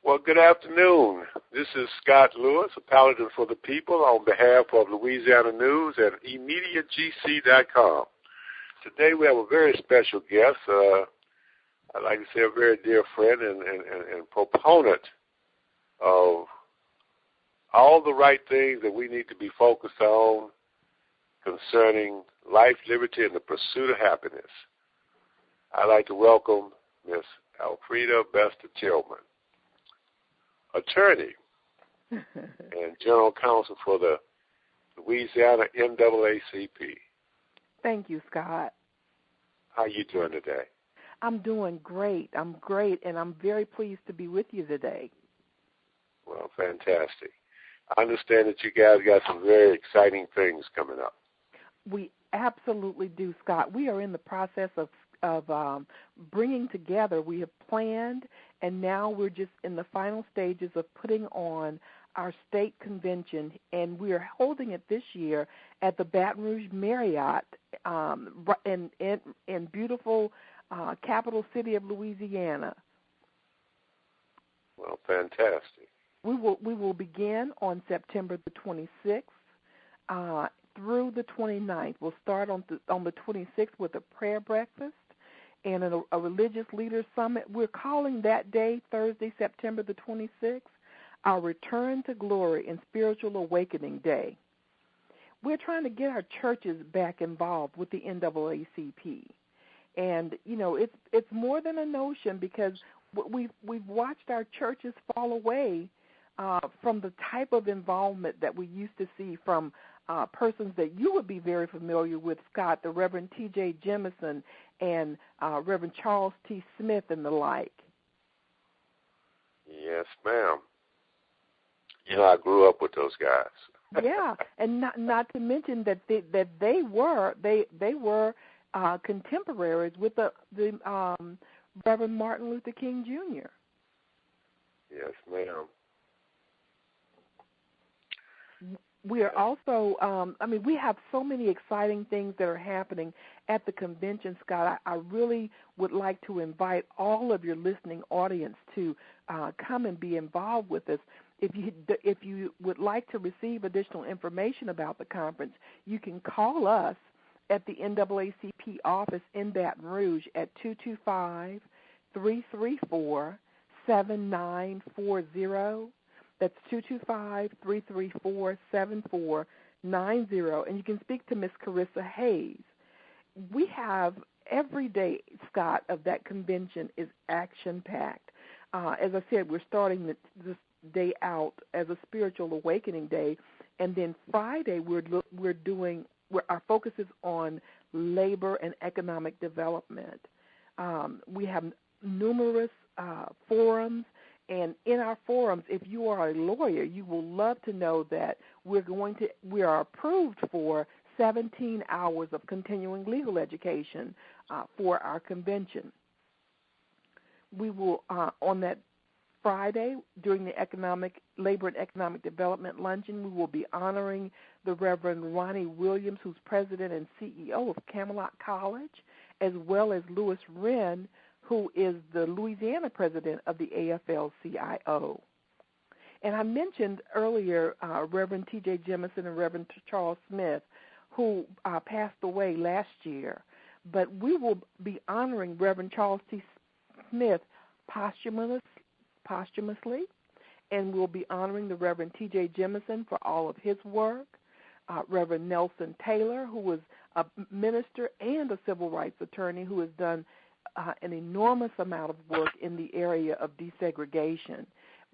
Well, good afternoon. This is Scott Lewis, a paladin for the people, on behalf of Louisiana News and immediategc.com. Today we have a very special guest. I'd like to say a very dear friend and proponent of all the right things that we need to be focused on concerning life, liberty, and the pursuit of happiness. I'd like to welcome Miss Alfreda Tillman, attorney and general counsel for the Louisiana NAACP. Thank you, Scott. How are you doing today? I'm doing great. I'm great, and I'm very pleased to be with you today. Well, fantastic. I understand that you guys got some very exciting things coming up. We absolutely do, Scott. We are in the process of bringing together. We have planned, and now we're just in the final stages of putting on our state convention, and we are holding it this year at the Baton Rouge Marriott in beautiful capital city of Louisiana. Well, fantastic. We will begin on September the 26th through the 29th. We'll start on the 26th with a prayer breakfast and a religious leaders summit. We're calling that day, Thursday, September the 26th, our Return to Glory and Spiritual Awakening Day. We're trying to get our churches back involved with the NAACP. And, you know, it's more than a notion, because we've watched our churches fall away from the type of involvement that we used to see from persons that you would be very familiar with, Scott, the Reverend T.J. Jemison and Reverend Charles T. Smith and the like. Yes, ma'am. You know, I grew up with those guys. Yeah, and not to mention that they were contemporaries with the Reverend Martin Luther King Jr. Yes, ma'am. We are also, we have so many exciting things that are happening at the convention, Scott. I really would like to invite all of your listening audience to come and be involved with us. If you would like to receive additional information about the conference, you can call us at the NAACP office in Baton Rouge at 225-334-7940. That's 225-334-7490, and you can speak to Miss Carissa Hayes. We have every day, Scott, of that convention is action-packed. As I said, we're starting this day out as a spiritual awakening day, and then Friday our focus is on labor and economic development. We have numerous forums. And in our forums, if you are a lawyer, you will love to know that we are approved for 17 hours of continuing legal education for our convention. We will, on that Friday, during the Labor and Economic Development Luncheon, we will be honoring the Reverend Ronnie Williams, who's president and CEO of Camelot College, as well as Louis Wren, who is the Louisiana president of the AFL-CIO. And I mentioned earlier Reverend T.J. Jemison and Reverend Charles Smith, who passed away last year. But we will be honoring Reverend Charles T. Smith posthumously, and we'll be honoring the Reverend T.J. Jemison for all of his work, Reverend Nelson Taylor, who was a minister and a civil rights attorney who has done an enormous amount of work in the area of desegregation.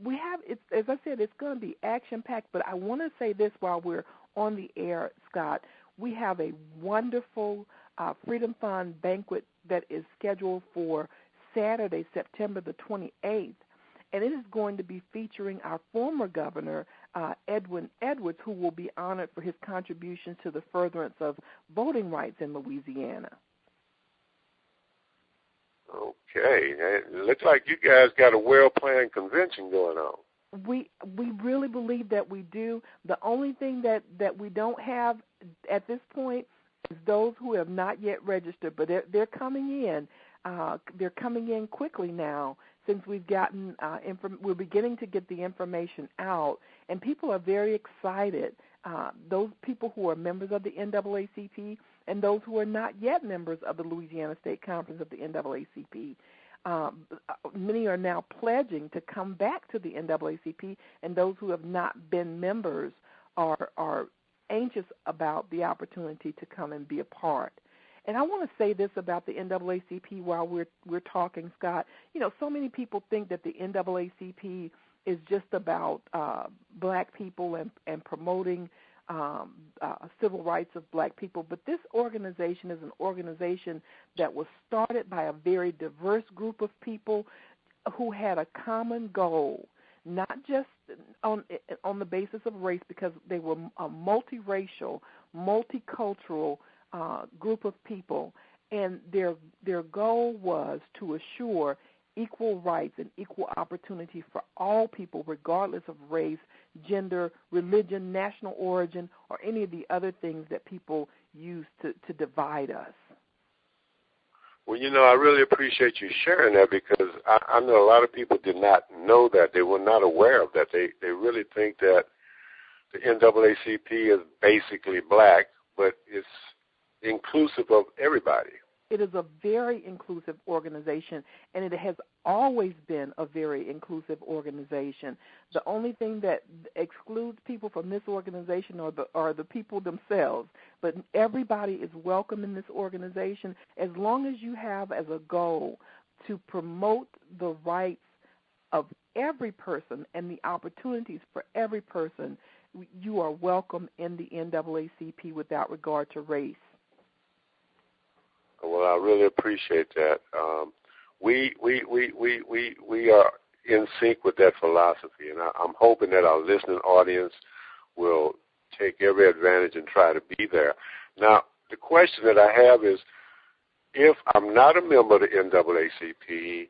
We have, as I said, it's going to be action-packed, but I want to say this while we're on the air, Scott. We have a wonderful Freedom Fund banquet that is scheduled for Saturday, September the 28th, and it is going to be featuring our former governor, Edwin Edwards, who will be honored for his contributions to the furtherance of voting rights in Louisiana. Okay. It looks like you guys got a well-planned convention going on. We really believe that we do. The only thing that we don't have at this point is those who have not yet registered, but they're coming in. They're coming in quickly now since we've gotten we're beginning to get the information out, and people are very excited. Those people who are members of the NAACP and those who are not yet members of the Louisiana State Conference of the NAACP. Many are now pledging to come back to the NAACP, and those who have not been members are anxious about the opportunity to come and be a part. And I want to say this about the NAACP while we're talking, Scott. You know, so many people think that the NAACP is just about black people and promoting civil rights of black people, but this organization is an organization that was started by a very diverse group of people who had a common goal, not just on the basis of race, because they were a multiracial, multicultural group of people, and their goal was to assure equal rights and equal opportunity for all people, regardless of race, gender, religion, national origin, or any of the other things that people use to divide us. Well, you know, I really appreciate you sharing that, because I know a lot of people did not know that. They were not aware of that. They really think that the NAACP is basically black, but it's inclusive of everybody. It is a very inclusive organization, and it has always been a very inclusive organization. The only thing that excludes people from this organization are the people themselves. But everybody is welcome in this organization as long as you have as a goal to promote the rights of every person and the opportunities for every person. You are welcome in the NAACP without regard to race. Well, I really appreciate that. We are in sync with that philosophy, and I'm hoping that our listening audience will take every advantage and try to be there. Now, the question that I have is, if I'm not a member of the NAACP,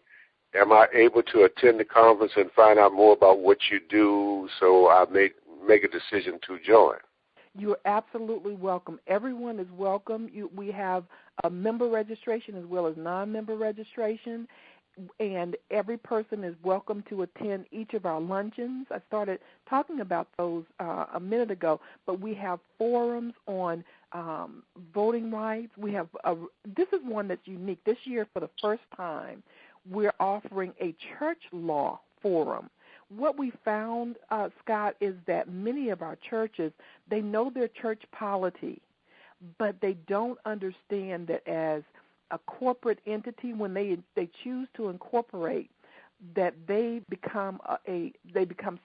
am I able to attend the conference and find out more about what you do so I may make a decision to join? You're absolutely welcome. Everyone is welcome. We have a member registration as well as non-member registration, and every person is welcome to attend each of our luncheons. I started talking about those a minute ago, but we have forums on voting rights. We have this is one that's unique. This year, for the first time, we're offering a church law forum. What we found, Scott, is that many of our churches, they know their church polity, but they don't understand that as a corporate entity, when they choose to incorporate, that they become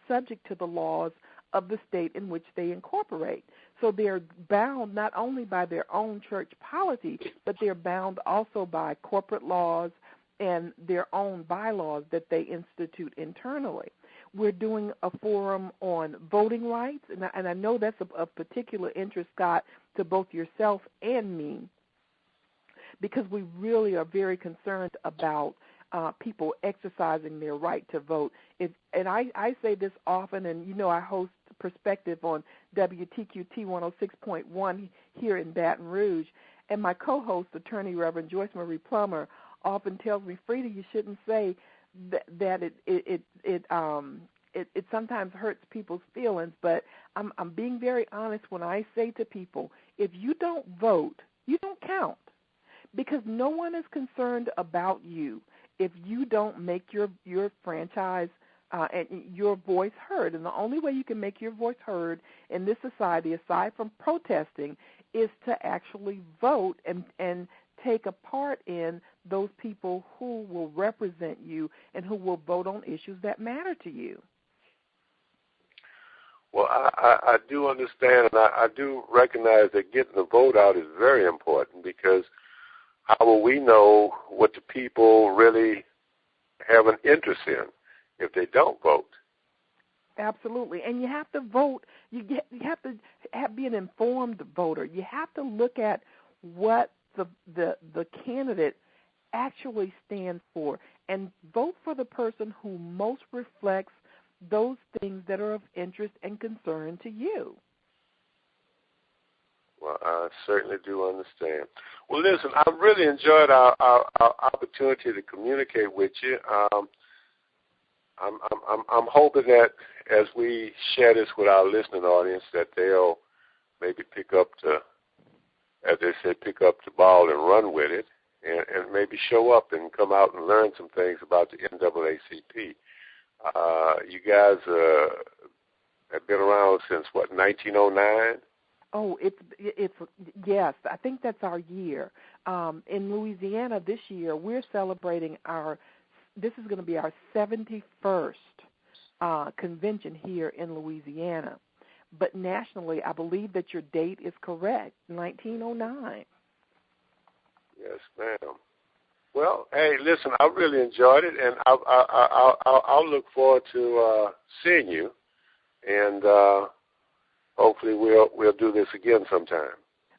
subject to the laws of the state in which they incorporate. So they're bound not only by their own church polity, but they're bound also by corporate laws and their own bylaws that they institute internally. We're doing a forum on voting rights, and I know that's of particular interest, Scott, to both yourself and me, because we really are very concerned about people exercising their right to vote. And I say this often, and you know I host Perspective on WTQT 106.1 here in Baton Rouge, and my co-host, attorney Reverend Joyce Marie Plummer, often tells me, Frida, you shouldn't say that it sometimes hurts people's feelings, but I'm being very honest when I say to people, if you don't vote, you don't count, because no one is concerned about you if you don't make your franchise and your voice heard. And the only way you can make your voice heard in this society, aside from protesting, is to actually vote and take a part in those people who will represent you and who will vote on issues that matter to you. Well, I do understand, and I do recognize that getting the vote out is very important, because how will we know what the people really have an interest in if they don't vote? Absolutely, and you have to vote. You have to be an informed voter. You have to look at what the candidate actually stands for, and vote for the person who most reflects those things that are of interest and concern to you. Well, I certainly do understand. Well, listen, I really enjoyed our opportunity to communicate with you. I'm hoping that as we share this with our listening audience, that they'll maybe pick up the, as they say, pick up the ball and run with it, and maybe show up and come out and learn some things about the NAACP. You guys have been around since, what, 1909? Oh, it's yes, I think that's our year. In Louisiana this year, we're celebrating this is going to be our 71st convention here in Louisiana. But nationally, I believe that your date is correct, 1909. Yes, ma'am. Well, hey, listen, I really enjoyed it, and I'll look forward to seeing you, and hopefully we'll do this again sometime.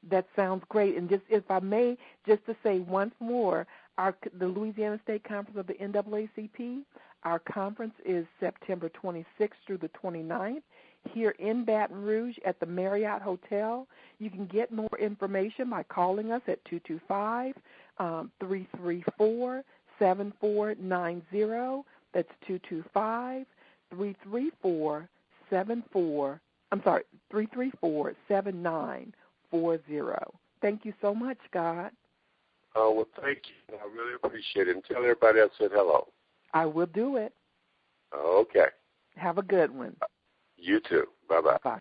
That sounds great. And just, if I may, just to say once more, the Louisiana State Conference of the NAACP, our conference is September 26th through the 29th here in Baton Rouge at the Marriott Hotel. You can get more information by calling us at 225-334-7490. That's 334-7940. Thank you so much, Scott. Oh, well, thank you. I really appreciate it. And tell everybody I said hello. I will do it. Okay. Have a good one. You too. Bye-bye. Bye.